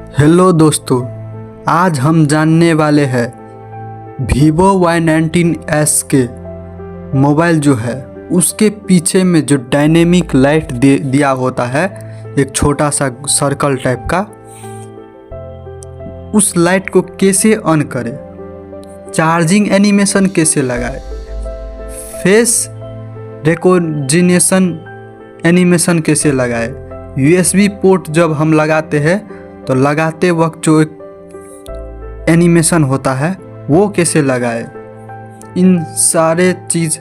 Hello दोस्तों, आज हम जानने वाले हैं Vivo Y19s के मोबाइल जो है उसके पीछे में जो डायनेमिक लाइट दिया होता है, एक छोटा सा सर्कल टाइप का, उस लाइट को कैसे ऑन करें, चार्जिंग एनिमेशन कैसे लगाए, फेस रिकॉग्निशन एनिमेशन कैसे लगाए, USB पोर्ट जब हम लगाते हैं तो लगाते वक्त जो एक एनिमेशन होता है वो कैसे लगाए, इन सारे चीज़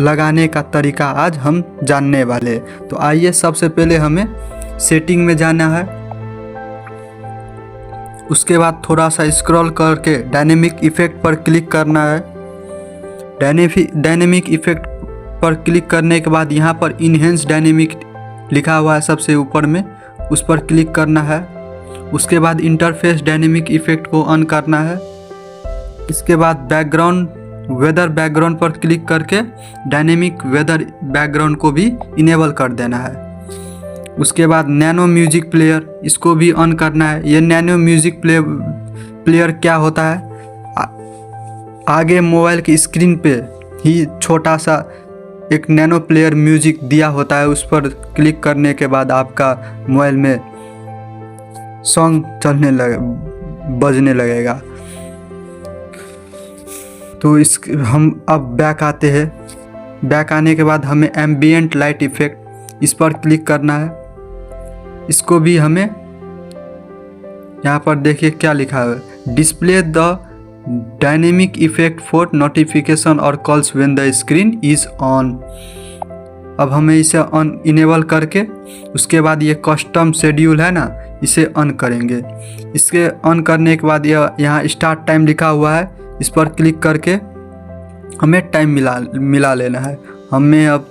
लगाने का तरीका आज हम जानने वाले हैं। तो आइए, सबसे पहले हमें सेटिंग में जाना है। उसके बाद थोड़ा सा स्क्रॉल करके डायनेमिक इफ़ेक्ट पर क्लिक करना है। डायनेमिक इफ़ेक्ट पर क्लिक करने के बाद यहाँ पर इनहेंस डायनेमिक लिखा हुआ है सबसे ऊपर में, उस पर क्लिक करना है। उसके बाद इंटरफेस डायनेमिक इफ़ेक्ट को ऑन करना है। इसके बाद वेदर बैकग्राउंड पर क्लिक करके डायनेमिक वेदर बैकग्राउंड को भी इनेबल कर देना है। उसके बाद नैनो म्यूजिक प्लेयर, इसको भी ऑन करना है। ये नैनो म्यूजिक प्लेयर क्या होता है, आगे मोबाइल की स्क्रीन पे ही छोटा सा एक नैनो प्लेयर म्यूजिक दिया होता है, उस पर क्लिक करने के बाद आपका मोबाइल में सॉन्ग बजने लगेगा। तो हम अब बैक आते हैं। बैक आने के बाद हमें एम्बिएंट लाइट इफ़ेक्ट, इस पर क्लिक करना है। इसको भी हमें यहाँ पर देखिए क्या लिखा है, display the dynamic effect for notification और calls when the screen is on. अब हमें इसे ऑन इनेबल करके उसके बाद ये कस्टम शेड्यूल है ना, इसे ऑन करेंगे। इसके ऑन करने के बाद यहाँ स्टार्ट टाइम लिखा हुआ है, इस पर क्लिक करके हमें टाइम मिला लेना है। हमने अब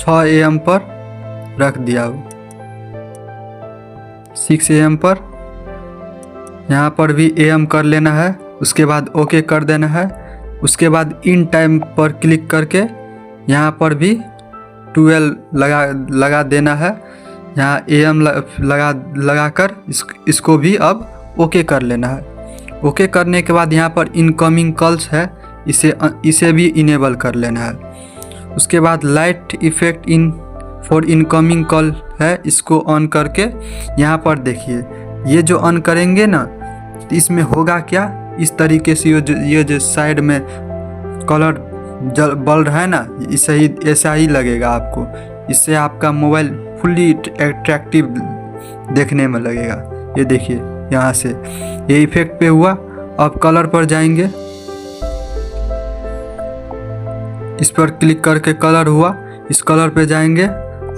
6 AM पर रख दिया, 6 AM पर, यहाँ पर भी AM कर लेना है। उसके बाद ओके कर देना है। उसके बाद इन टाइम पर क्लिक करके यहाँ पर भी 12 लगा देना है। यहाँ AM लगा कर इसको भी अब ओके कर लेना है। ओके करने के बाद यहाँ पर इनकमिंग कॉल्स है, इसे भी इनेबल कर लेना है। उसके बाद light effect for incoming call है, इसको ऑन करके यहाँ पर देखिए, ये जो ऑन करेंगे ना तो इसमें होगा क्या, इस तरीके से ये जो साइड में कलर बल रहा है ना, ऐसा ही लगेगा आपको। इससे आपका मोबाइल फुल्ली अट्रैक्टिव देखने में लगेगा। ये देखिए, यहाँ से ये इफेक्ट पे हुआ। अब कलर पर जाएंगे, इस पर क्लिक करके कलर हुआ, इस कलर पे जाएंगे।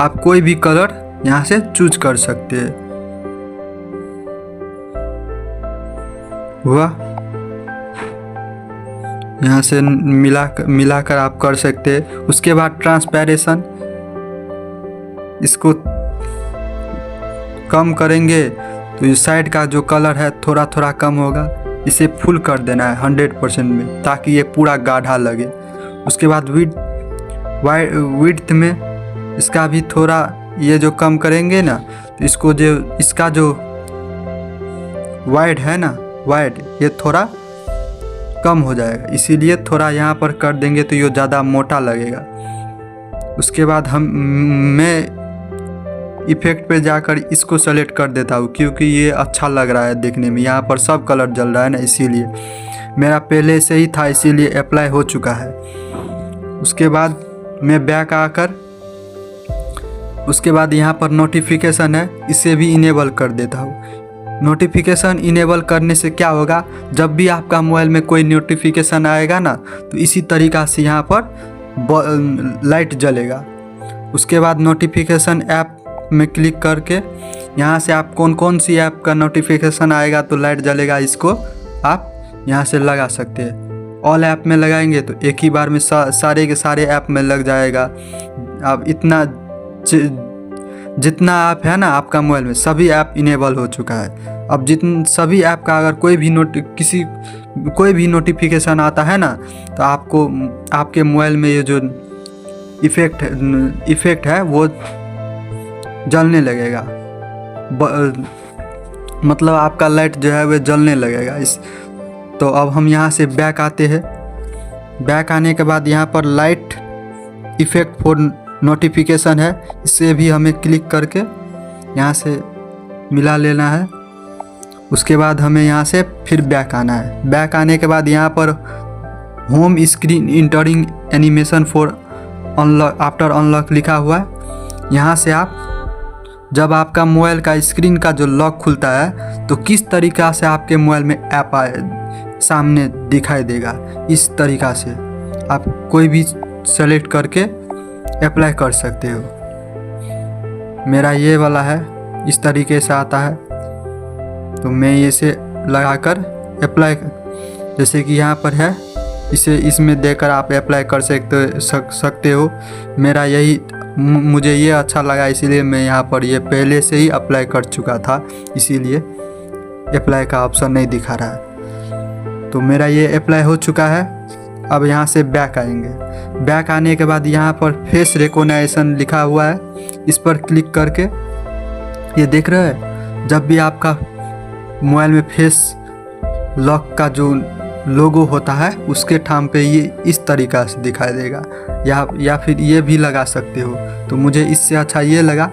आप कोई भी कलर यहाँ से चूज कर सकते हैं। हुआ, यहाँ से मिलाकर आप कर सकते हैं। उसके बाद ट्रांसपेरेशन, इसको कम करेंगे तो इस साइड का जो कलर है थोड़ा थोड़ा कम होगा। इसे फुल कर देना है 100% में, ताकि ये पूरा गाढ़ा लगे। उसके बाद विड्थ में इसका भी थोड़ा ये जो कम करेंगे ना, तो इसका जो वाइड है ना, वाइड ये थोड़ा कम हो जाएगा, इसीलिए थोड़ा यहाँ पर कर देंगे तो ये ज़्यादा मोटा लगेगा। उसके बाद मैं इफ़ेक्ट पे जाकर इसको सेलेक्ट कर देता हूँ, क्योंकि ये अच्छा लग रहा है देखने में। यहाँ पर सब कलर जल रहा है ना, इसीलिए मेरा पहले से ही था, इसीलिए अप्लाई हो चुका है। उसके बाद मैं बैक आकर उसके बाद यहाँ पर नोटिफिकेशन है, इसे भी इनेबल कर देता हूँ। नोटिफिकेशन इनेबल करने से क्या होगा, जब भी आपका मोबाइल में कोई नोटिफिकेशन आएगा ना, तो इसी तरीक़ा से यहाँ पर लाइट जलेगा। उसके बाद नोटिफिकेशन ऐप में क्लिक करके यहाँ से आप कौन सी ऐप का नोटिफिकेशन आएगा तो लाइट जलेगा, इसको आप यहाँ से लगा सकते हैं। ऑल ऐप में लगाएंगे तो एक ही बार में सारे के सारे ऐप में लग जाएगा। अब जितना ऐप है ना आपका मोबाइल में, सभी ऐप इनेबल हो चुका है। अब सभी ऐप का अगर कोई भी नोटिफिकेशन आता है ना, तो आपके मोबाइल में ये जो इफ़ेक्ट है वो जलने लगेगा। मतलब आपका लाइट जो है वह जलने लगेगा। तो अब हम यहाँ से बैक आते हैं। बैक आने के बाद यहाँ पर लाइट इफ़ेक्ट फॉर नोटिफिकेशन है, इसे भी हमें क्लिक करके यहाँ से मिला लेना है। उसके बाद हमें यहाँ से फिर बैक आना है। बैक आने के बाद यहाँ पर home screen entering animation for unlock after unlock लिखा हुआ है। यहाँ से आप जब आपका मोबाइल का स्क्रीन का जो लॉक खुलता है तो किस तरीक़ा से आपके मोबाइल में ऐप सामने दिखाई देगा, इस तरीक़ा से आप कोई भी सेलेक्ट करके अप्लाई कर सकते हो। मेरा ये वाला है, इस तरीके से आता है, तो मैं इसे लगाकर अप्लाई, जैसे कि यहाँ पर है, इसे इसमें देकर आप अप्लाई कर सकते हो। मेरा यही, मुझे ये अच्छा लगा, इसीलिए मैं यहाँ पर ये पहले से ही अप्लाई कर चुका था, इसीलिए अप्लाई का ऑप्शन नहीं दिखा रहा है। तो मेरा ये अप्लाई हो चुका है। अब यहाँ से बैक आएंगे। बैक आने के बाद यहाँ पर फेस रिकॉग्निशन लिखा हुआ है, इस पर क्लिक करके ये देख रहे हैं, जब भी आपका मोबाइल में फेस लॉक का जो लोगो होता है उसके ठाम पे ये इस तरीक़ा से दिखाई देगा, या फिर ये भी लगा सकते हो। तो मुझे इससे अच्छा ये लगा,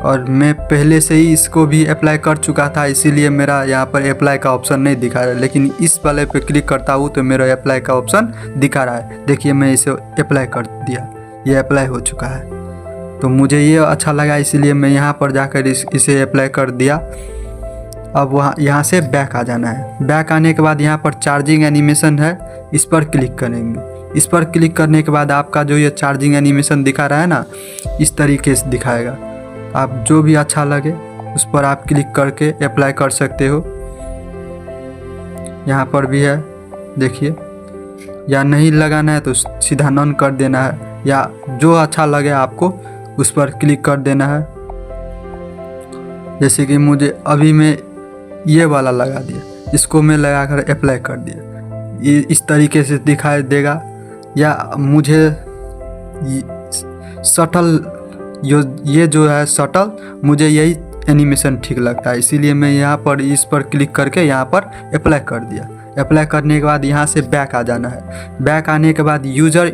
और मैं पहले से ही इसको भी अप्लाई कर चुका था, इसीलिए मेरा यहाँ पर अप्लाई का ऑप्शन नहीं दिखा रहा है। लेकिन इस वाले पे क्लिक करता हूँ तो मेरा अप्लाई का ऑप्शन दिखा रहा है। देखिए मैं इसे अप्लाई कर दिया, ये अप्लाई हो चुका है। तो मुझे ये अच्छा लगा, इसीलिए मैं यहाँ पर जाकर इसे अप्लाई कर दिया। अब यहाँ से बैक आ जाना है। बैक आने के बाद यहाँ पर चार्जिंग एनिमेशन है, इस पर क्लिक करेंगे। इस पर क्लिक करने के बाद आपका जो ये चार्जिंग एनिमेशन दिखा रहा है ना, इस तरीके से दिखाएगा। आप जो भी अच्छा लगे उस पर आप क्लिक करके अप्लाई कर सकते हो। यहाँ पर भी है, देखिए, या नहीं लगाना है तो सीधा नॉन कर देना है, या जो अच्छा लगे आपको उस पर क्लिक कर देना है। जैसे कि मुझे अभी मैं ये वाला लगा दिया, इसको मैं लगाकर अप्लाई कर दिया, ये इस तरीके से दिखाई देगा। या मुझे सटल, ये जो है सटल, मुझे यही एनिमेशन ठीक लगता है, इसीलिए मैं यहाँ पर इस पर क्लिक करके यहाँ पर अप्लाई कर दिया। अप्लाई करने के बाद यहाँ से बैक आ जाना है। बैक आने के बाद यूजर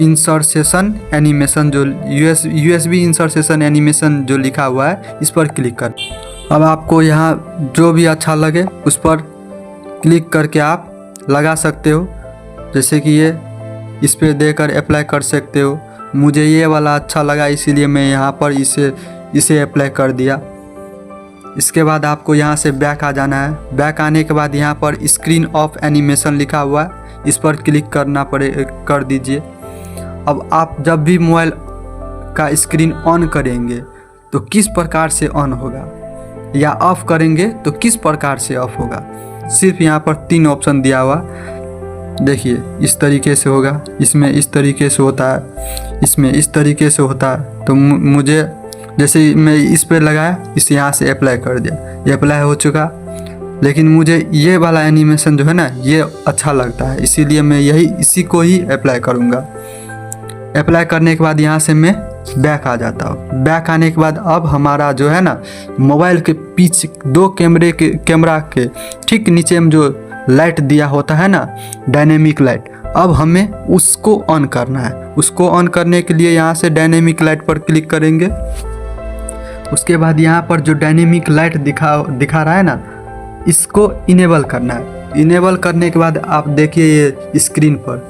इंसर्सेशन एनिमेशन, जो USB इंसर्सेशन एनिमेशन जो लिखा हुआ है, इस पर क्लिक कर। अब आपको यहाँ जो भी अच्छा लगे उस पर क्लिक करके आप लगा सकते हो। जैसे कि ये, इस पर देकर अप्लाई कर सकते हो। मुझे ये वाला अच्छा लगा, इसीलिए मैं यहाँ पर इसे अप्लाई कर दिया। इसके बाद आपको यहाँ से बैक आ जाना है। बैक आने के बाद यहाँ पर स्क्रीन ऑफ एनिमेशन लिखा हुआ है, इस पर क्लिक कर दीजिए। अब आप जब भी मोबाइल का स्क्रीन ऑन करेंगे तो किस प्रकार से ऑन होगा, या ऑफ़ करेंगे तो किस प्रकार से ऑफ होगा, सिर्फ यहाँ पर 3 ऑप्शन दिया हुआ। देखिए इस तरीके से होगा, इसमें इस तरीके से होता है, इसमें इस तरीके से होता है। तो मुझे, जैसे मैं इस पर लगाया, इस यहाँ से अप्लाई कर दिया, ये अप्लाई हो चुका। लेकिन मुझे ये वाला एनिमेशन जो है ना, ये अच्छा लगता है, इसीलिए मैं इसी को ही अप्लाई करूँगा। अप्लाई करने के बाद यहाँ से मैं बैक आ जाता हूँ। बैक आने के बाद अब हमारा जो है ना, मोबाइल के पीछे 2 कैमरा के ठीक नीचे में जो लाइट दिया होता है ना, डायनेमिक लाइट, अब हमें उसको ऑन करना है। उसको ऑन करने के लिए यहाँ से डायनेमिक लाइट पर क्लिक करेंगे। उसके बाद यहाँ पर जो डायनेमिक लाइट दिखा रहा है ना, इसको इनेबल करना है। इनेबल करने के बाद आप देखिए ये स्क्रीन पर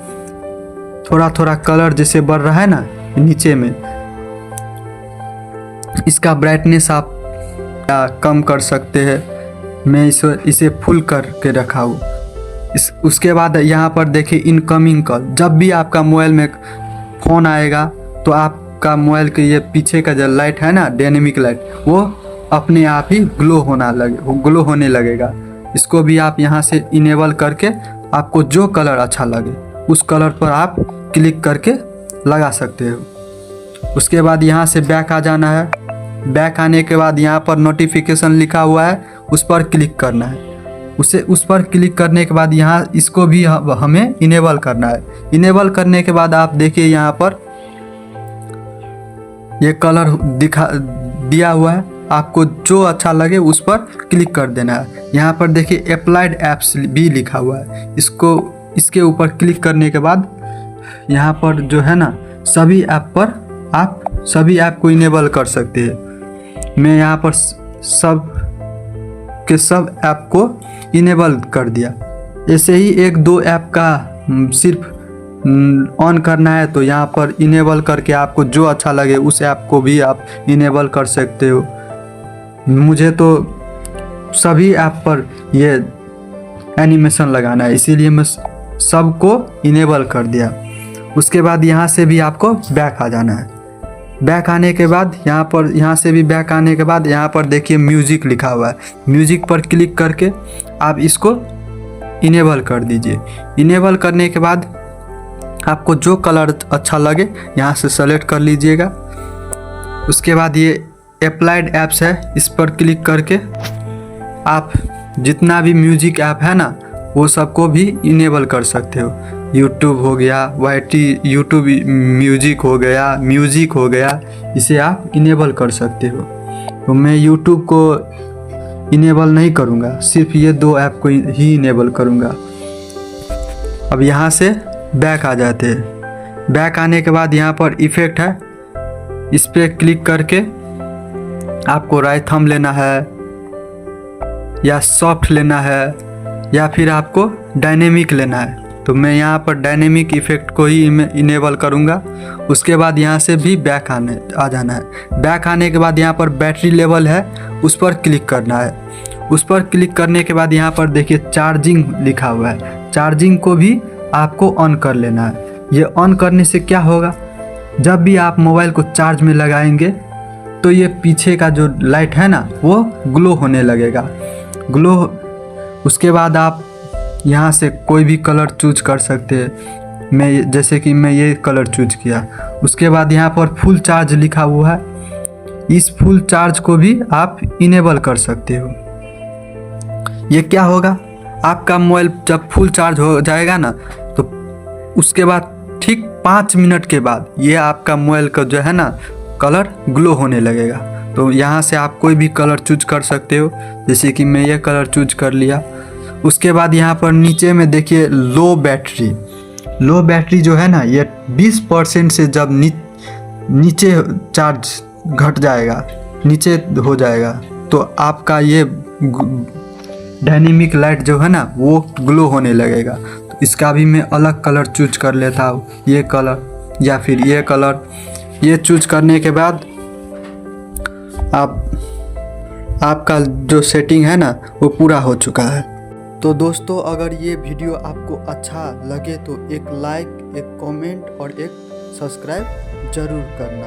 थोड़ा थोड़ा कलर जैसे बढ़ रहा है ना नीचे में, इसका ब्राइटनेस आप कम कर सकते हैं। मैं इसे फुल करके रखा हूँ। उसके बाद यहाँ पर देखिए इनकमिंग कॉल, जब भी आपका मोबाइल में फ़ोन आएगा तो आपका मोबाइल के ये पीछे का जो लाइट है ना, डायनेमिक लाइट, वो अपने आप ही ग्लो होने लगेगा। इसको भी आप यहाँ से इनेबल करके आपको जो कलर अच्छा लगे उस कलर पर आप क्लिक करके लगा सकते हो। उसके बाद यहाँ से बैक आ जाना है। बैक आने के बाद यहाँ पर नोटिफिकेशन लिखा हुआ है, उस पर क्लिक करना है। उस पर क्लिक करने के बाद यहाँ इसको भी हमें इनेबल करना है। इनेबल करने के बाद आप देखिए यहाँ पर ये कलर दिया हुआ है, आपको जो अच्छा लगे उस पर क्लिक कर देना है। यहाँ पर देखिए अप्लाइड ऐप्स भी लिखा हुआ है, इसके ऊपर क्लिक करने के बाद यहाँ पर जो है ना सभी ऐप पर आप सभी ऐप को इनेबल कर सकते हैं। मैं यहाँ पर सब के सब ऐप को इनेबल कर दिया। ऐसे ही एक दो ऐप का सिर्फ ऑन करना है, तो यहाँ पर इनेबल करके आपको जो अच्छा लगे उस ऐप को भी आप इनेबल कर सकते हो। मुझे तो सभी ऐप पर ये एनिमेशन लगाना है, इसीलिए मैं सबको इनेबल कर दिया। उसके बाद यहाँ से भी आपको बैक आ जाना है। बैक आने के बाद यहाँ से भी बैक आने के बाद यहाँ पर देखिए म्यूज़िक लिखा हुआ है, म्यूज़िक पर क्लिक करके आप इसको इनेबल कर दीजिए। इनेबल करने के बाद आपको जो कलर अच्छा लगे यहाँ से सेलेक्ट कर लीजिएगा। उसके बाद ये अप्लाइड ऐप्स है, इस पर क्लिक करके आप जितना भी म्यूजिक ऐप है ना वो सबको भी इनेबल कर सकते हो। यूट्यूब हो गया, यूट्यूब म्यूजिक हो गया, इसे आप इनेबल कर सकते हो। तो मैं यूट्यूब को इनेबल नहीं करूँगा, सिर्फ ये दो ऐप को ही इनेबल करूँगा। अब यहाँ से बैक आ जाते हैं। बैक आने के बाद यहाँ पर इफ़ेक्ट है, इस पर क्लिक करके आपको राइट थंब लेना है या सॉफ्ट लेना है या फिर आपको डायनेमिक लेना है। तो मैं यहाँ पर डायनेमिक इफ़ेक्ट को ही इनेबल करूँगा। उसके बाद यहाँ से भी बैक आ जाना है। बैक आने के बाद यहाँ पर बैटरी लेवल है, उस पर क्लिक करना है। उस पर क्लिक करने के बाद यहाँ पर देखिए चार्जिंग लिखा हुआ है, चार्जिंग को भी आपको ऑन कर लेना है। ये ऑन करने से क्या होगा, जब भी आप मोबाइल को चार्ज में लगाएंगे तो ये पीछे का जो लाइट है ना वो ग्लो होने लगेगा। उसके बाद आप यहाँ से कोई भी कलर चूज कर सकते हैं। जैसे कि मैं ये कलर चूज किया। उसके बाद यहाँ पर फुल चार्ज लिखा हुआ है, इस फुल चार्ज को भी आप इनेबल कर सकते हो। ये क्या होगा, आपका मोबाइल जब फुल चार्ज हो जाएगा ना तो उसके बाद ठीक 5 मिनट के बाद ये आपका मोबाइल का जो है ना कलर ग्लो होने लगेगा। तो यहाँ से आप कोई भी कलर चूज कर सकते हो, जैसे कि मैं ये कलर चूज कर लिया। उसके बाद यहाँ पर नीचे में देखिए लो बैटरी जो है ना ये 20% से जब नीचे चार्ज घट जाएगा, नीचे हो जाएगा, तो आपका ये डायनेमिक लाइट जो है ना वो ग्लो होने लगेगा। तो इसका भी मैं अलग कलर चूज कर लेता हूँ, ये कलर या फिर ये कलर। ये चूज करने के बाद आपका जो सेटिंग है ना वो पूरा हो चुका है। तो दोस्तों अगर ये वीडियो आपको अच्छा लगे तो एक लाइक, एक कमेंट और एक सब्सक्राइब ज़रूर करना।